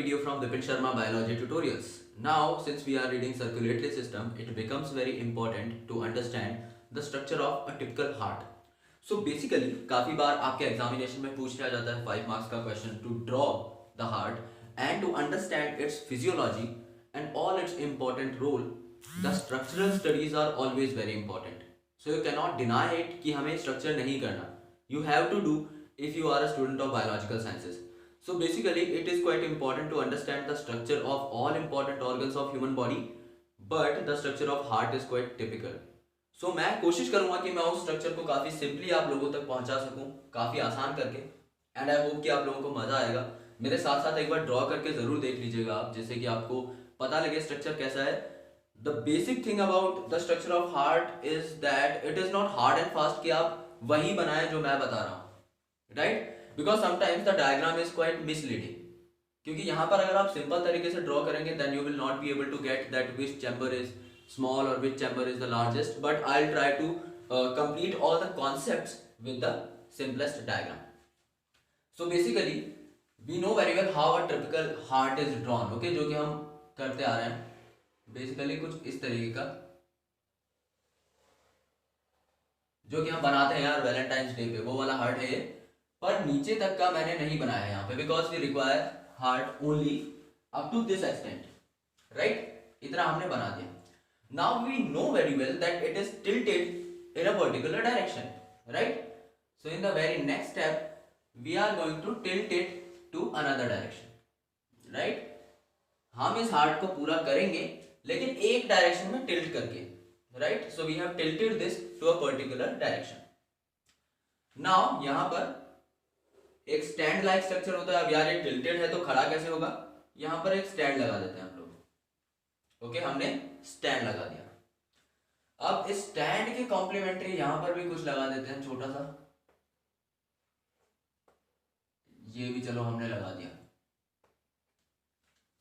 video from Vipin Sharma Biology Tutorials. Now, since we are reading circulatory system, it becomes very important to understand the structure of a typical heart. So basically, काफी बार आपके examination में पूछ लिया जाता है 5 marks का question to draw the heart and to understand its physiology and all its important role. The structural studies are always very important. So you cannot deny it कि हमें structure नहीं करना. You have to do if you are a student of biological sciences. So basically it is quite important to understand the structure of all important organs of human body, but the structure of heart is quite typical. So मैं कोशिश करूंगा कि मैं उस structure को काफ़ी simply आप लोगों तक पहुंचा सकूं, काफ़ी आसान करके, एंड आई होप कि आप लोगों को मज़ा आएगा. मेरे साथ साथ एक बार ड्रॉ करके ज़रूर देख लीजिएगा आप, जिससे कि आपको पता लगे स्ट्रक्चर कैसा है. The basic thing about the structure of heart is that it is not hard and fast कि आप वही बनाएं जो मैं बता रहा हूँ, right? Because sometimes the diagram is quite misleading, क्योंकि यहाँ पर अगर आप सिंपल तरीके से ड्रॉ करेंगे then you will not be able to get that which chamber is small or which chamber is the largest, but I'll try to complete all the concepts with the simplest diagram. So basically we know very well how a typical heart is drawn, okay, जो कि हम करते आ रहे हैं basically कुछ इस तरीके का, जो कि हम बनाते हैं यार वैलेंटाइंस डे पे, वो वाला हार्ट है ये, पर नीचे तक का मैंने नहीं बनाया है यहाँ पे, because we require heart only up to this extent, right? इतना हमने बना दिया. Now we know very well that it is tilted in a particular direction, right? So in the very next step, we are going to tilt it to another direction, right? हम इस heart को पूरा करेंगे लेकिन एक direction में tilt करके, right? So we have tilted this to a particular direction. Now यहाँ पर एक स्टैंड लाइक स्ट्रक्चर होता है. अब यार ये टिल्टेड है तो खड़ा कैसे होगा? यहाँ पर एक स्टैंड लगा देते हैं हम लोग. ओके, हमने स्टैंड लगा दिया. अब इस स्टैंड के कॉम्प्लीमेंट्री यहां पर भी कुछ लगा देते हैं छोटा सा, ये भी चलो हमने लगा दिया,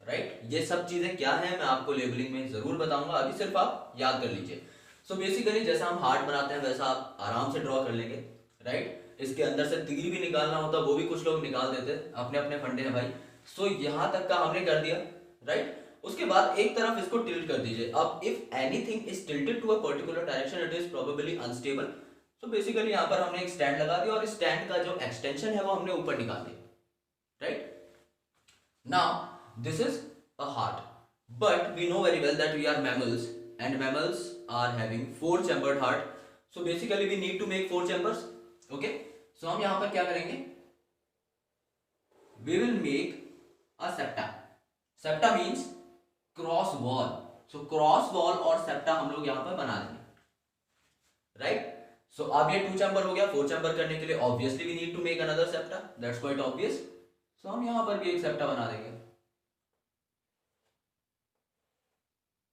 राइट? ये सब चीजें क्या है मैं आपको लेबलिंग में जरूर बताऊंगा, अभी सिर्फ आप याद कर लीजिए. सो बेसिकली जैसा हम हार्ट बनाते हैं वैसा आप आराम से ड्रॉ कर लेंगे, राइट? इसके अंदर से तीर भी निकालना होता, वो भी कुछ लोग निकाल देते, अपने अपने फंडे हैं भाई. सो यहां तक का हमने कर दिया, राइट? उसके बाद एक तरफ इसको टिल्ट कर दीजिए. अब if anything is tilted to a particular direction it is probably unstable. So basically यहाँ पर हमने एक स्टैंड लगा दिया और इस स्टैंड का जो एक्सटेंशन है वो हमने ऊपर निकाल दिया, right? Now this is a heart, but we know very well that we are mammals and mammals are having 4 chambered heart. So basically we need to make 4 chambers. Okay, so हम यहाँ पर क्या करेंगे? We will make a septa. Septa means cross wall. So cross wall और septa हम लोग यहां पर बना देंगे, राइट? सो अब ये 2 चैम्बर हो गया. 4 चैम्बर करने के लिए obviously we need to make another septa, that's quite obvious. So हम यहां पर भी एक सेप्टा बना देंगे.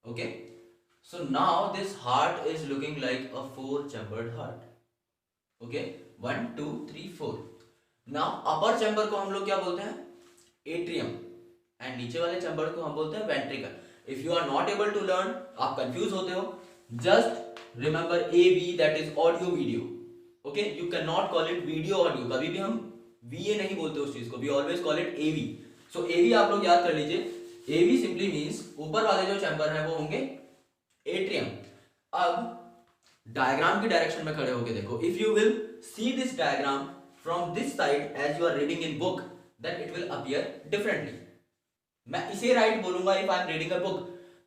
Okay, so now this heart is looking like a 4 chambered heart. Okay, 1 2 3 4. Now upper chamber को हम लोग क्या बोलते हैं? एट्रियम. एंड नीचे वाले चैम्बर को हम बोलते हैं ventricle. If you are not able to learn, आप कंफ्यूज होते हो, just remember AV, that is audio video. Okay, you can not call it video audio. कभी भी हम VA नहीं बोलते उस चीज को, we always call it AV. So AV आप लोग याद कर लीजिए. AV सिंपली मीन्स ऊपर वाले जो चैम्बर है वो होंगे एट्रियम. अब डायग्राम की डायरेक्शन में खड़े होके देखो. If you will see this diagram from this side as you are reading in book, then it will appear differently. मैं इसे राइट बोलूंगा if I am reading a book,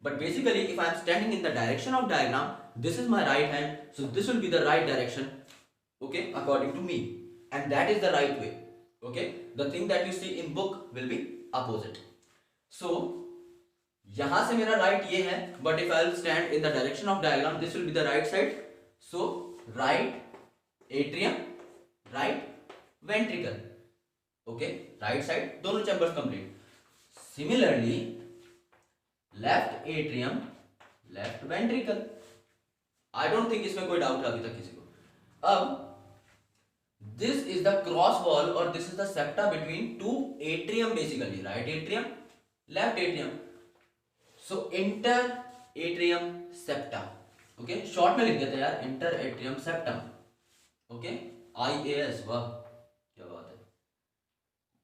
but basically if I am standing in the direction of diagram, this is my right hand, so this will be the right direction, okay, according to me, and that is the right way. Okay, the thing that you see in book will be opposite. So यहां से मेरा right ये है, but if I will stand in the direction of diagram this will be the right side. So right atrium, right ventricle. Okay, right side दोनों chambers complete. Similarly, left atrium, left ventricle. I don't think इसमें कोई doubt है अभी तक किसी को. अब this is the cross wall or this is the septa between 2 atrium basically, right atrium, left atrium. So inter atrium septa. Okay, short में लिख देते हैं यार, inter atrium septum. Okay, IAS. वाह क्या बात है.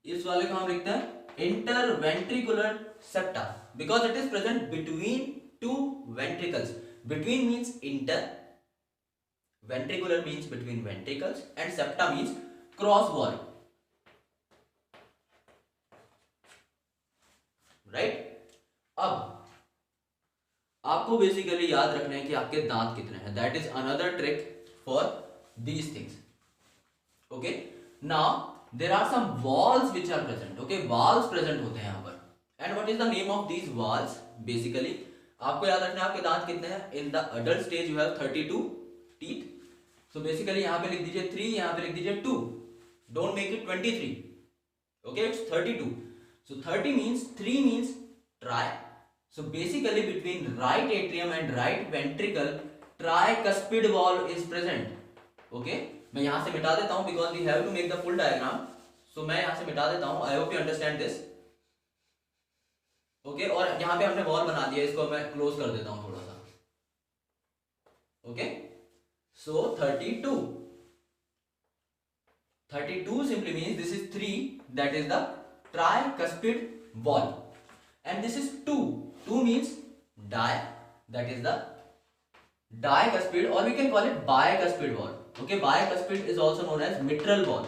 इस वाले को हम लिखते हैं interventricular septa because it is present between two ventricles. Between means inter, ventricular means between ventricles, and septa means cross wall, right. अब आपको बेसिकली याद रखना है कि आपके दांत कितने हैं, that is another trick for these things. Okay, now there are some walls which are present. Okay, walls present होते हैं यहाँ पर, and what is the name of these walls? Basically आपको याद रखना है आपके दांत कितने हैं। In the adult stage you have 32 teeth, so basically यहाँ पे लिख दीजिए 3, यहाँ पे लिख दीजिए 2, don't make it 23, okay, it's 32। So 30 means 3 means tri. So basically between right atrium and right ventricle tricuspid wall is present. Okay, मैं यहाँ से मिटा देता हूँ because we have to make the full diagram. So मैं यहाँ से मिटा देता हूँ। I hope you understand this. Okay, और यहाँ पे हमने wall बना दिया, इसको मैं close कर देता हूँ थोड़ा सा। Okay, so 32 simply means this is 3, that is the tricuspid wall, and this is 2 means di, that is the dicuspid, or we can call it bicuspid wall. Okay, bicuspid is also known as mitral wall.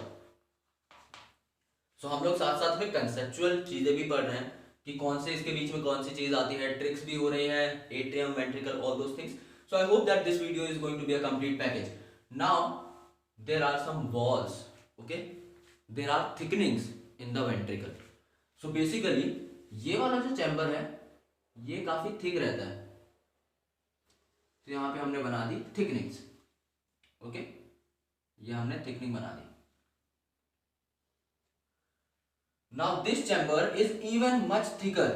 So हम लोग साथ साथ में conceptual चीजें भी पढ़ रहे हैं कि कौन से इसके बीच में कौन सी चीज आती है, ट्रिक्स भी हो रही है, atrium, ventricle, all those things. So I hope that this video is going to be a complete package. Now there are some walls. Okay, there are thickenings in the ventricle. So basically ये वाला जो chamber है ये काफी thick रहता है, तो यहां पे हमने बना दी थिकनिंग्स। ओके, ये हमने थिकनिंग बना दी। Now this chamber is even much thicker.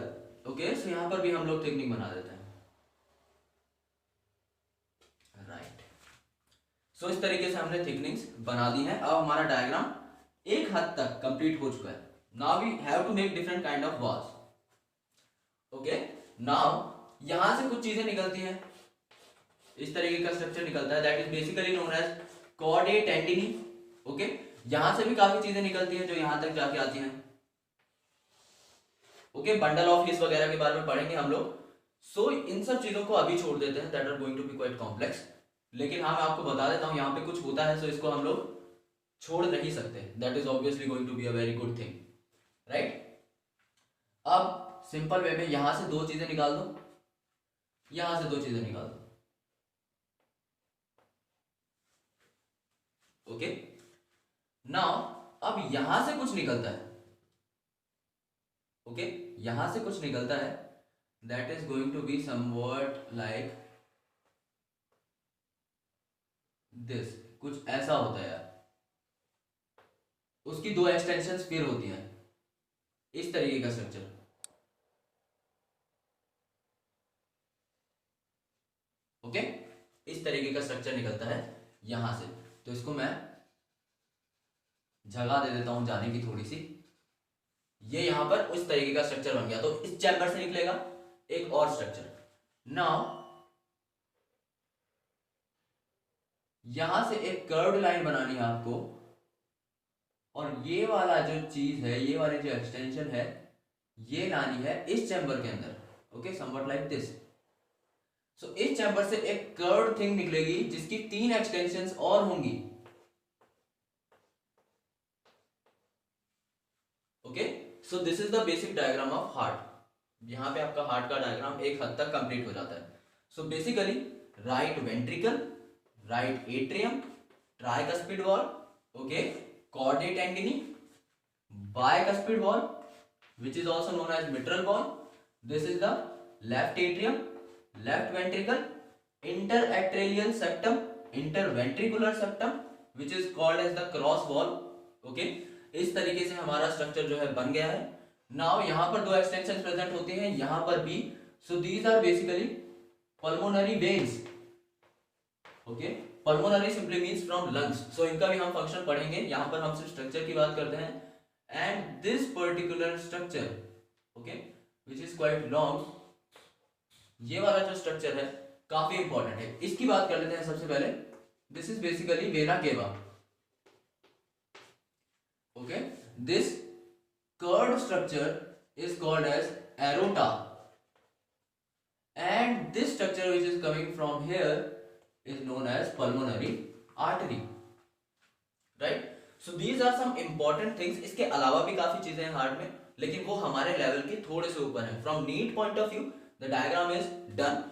Okay, so यहां पर भी हम लोग थिकनिंग बना देते हैं, राइट। सो इस तरीके से हमने थिकनिंग्स बना दी है। अब हमारा डायग्राम एक हद तक कंप्लीट हो चुका है। Now we have to make different kind of walls. Okay, now यहां से कुछ चीजें निकलती हैं, इस तरीके का स्ट्रक्चर निकलता है, that is basically known as chordae tendineae. Okay, यहां से भी काफी चीजें निकलती हैं जो यहां तक जाके आती हैं। ओके, बंडल ऑफ हिस वगैरह के बारे में पढ़ेंगे हम लोग। सो इन सब चीजों को अभी छोड़ देते हैं, that are going to be quite complex. लेकिन हाँ, मैं आपको बता देता हूं यहाँ पे कुछ होता है, सो इसको हम लोग छोड़ नहीं सकते, that is obviously going to be a very good thing, right. अब सिंपल वे में यहां से 2 चीजें निकाल दो, यहां से 2 चीजें निकाल दो। ओके, नाउ अब यहां से कुछ निकलता है। ओके, यहां से कुछ निकलता है, that is going to be somewhat like this, कुछ ऐसा होता है यार। उसकी 2 एक्सटेंशंस फिर होती हैं, इस तरीके का स्ट्रक्चर। ओके, इस तरीके का स्ट्रक्चर निकलता है यहां से। तो इसको मैं जगह दे देता हूं जाने की थोड़ी सी। ये यहां पर उस तरीके का स्ट्रक्चर बन गया। तो इस चैम्बर से निकलेगा एक और स्ट्रक्चर। नाउ यहां से एक कर्व्ड लाइन बनानी है आपको, और ये वाला जो चीज है, ये वाली जो एक्सटेंशन है, ये लानी है इस चैम्बर के अंदर। Okay, somewhat like this. So इस चैम्बर से एक कर्व्ड थिंग निकलेगी जिसकी 3 एक्सटेंशंस और होंगी। Okay, so this is the basic diagram of heart. यहां पे आपका हार्ट का डायग्राम एक हद तक कंप्लीट हो जाता है। So basically right ventricle, right atrium, tricuspid wall, okay, chordae tendineae, bicuspid wall, which is also known as mitral wall. This is the left atrium, left ventricle, interarterial septum, interventricular septum, which is called as the cross wall. Okay, इस तरीके से हमारा structure जो है बन गया है। Now यहाँ पर 2 एक्सटेंशन प्रेजेंट होते हैं, यहाँ पर भी। So these are basically pulmonary veins. Okay, pulmonary simply means from lungs. So इनका भी हम फंक्शन पढ़ेंगे। यहां पर हम सिर्फ स्ट्रक्चर की बात करते हैं। And this particular structure, okay, which is quite long, ये वाला जो स्ट्रक्चर है काफी इंपॉर्टेंट है। इसकी बात कर लेते हैं सबसे पहले। This is basically vena cava. Okay, this curved structure is called as aorta, and this structure which is coming from here is known as pulmonary artery, right? So these are some important things. इसके अलावा भी काफी चीजें हैं heart में, लेकिन वो हमारे लेवल के थोड़े से ऊपर है. From NEET point of view the diagram is done.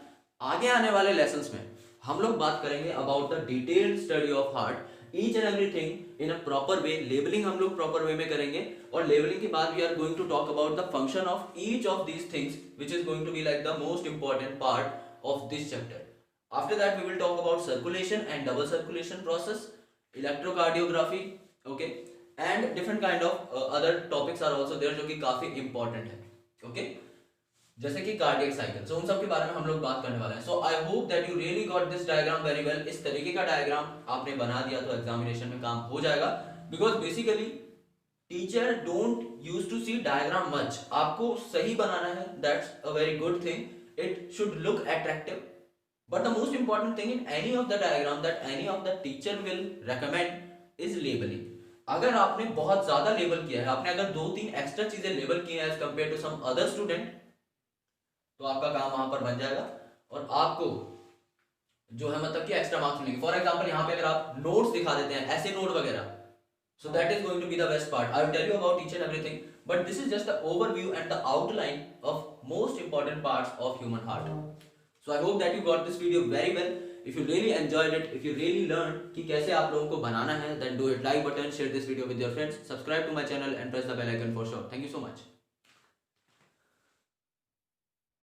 आगे आने वाले लेसन्स में हम लोग बात करेंगे about the detailed study of heart, each and everything in a proper way. Labelling हम लोग प्रॉपर वे में करेंगे, और लेबलिंग के बाद we are going to talk about the function of each of these things which is going to be like the most important part of this chapter. After that we will talk about circulation and double circulation process, electrocardiography, okay, and different kind of other topics are also there जो कि काफी important है, okay, जैसे कि cardiac cycle. सो उन सब के बारे में हम लोग बात करने वाले हैं. So I hope that you really got this diagram very well. इस तरीके का डायग्राम आपने बना दिया तो एग्जामिनेशन में काम हो जाएगा, because basically teacher don't use to see diagram much. आपको सही बनाना है, that's a very good thing. It should look attractive. But the most important thing in any of the diagram that any of the teacher will recommend is labeling. अगर आपने बहुत ज्यादा label किया है, आपने अगर 2-3 एक्स्ट्रा चीजें लेबल की हैं as compared to some other student, तो आपका काम वहां पर बन जाएगा और आपको जो है मतलब कि एक्स्ट्रा मार्क्स मिलेंगे. फॉर एग्जाम्पल यहाँ पे अगर आप नोट्स दिखा देते हैं, ऐसे नोट वगैरह, so that is going to be the best part. I will tell you about each and everything, but this is just the overview and the outline of most important parts of human heart. So I hope that you got this video very well. If you really enjoyed it, if you really learned कि कैसे आप लोगों को बनाना है, then do it like button, share this video with your friends, subscribe to my channel and press the bell icon for sure. Thank you so much.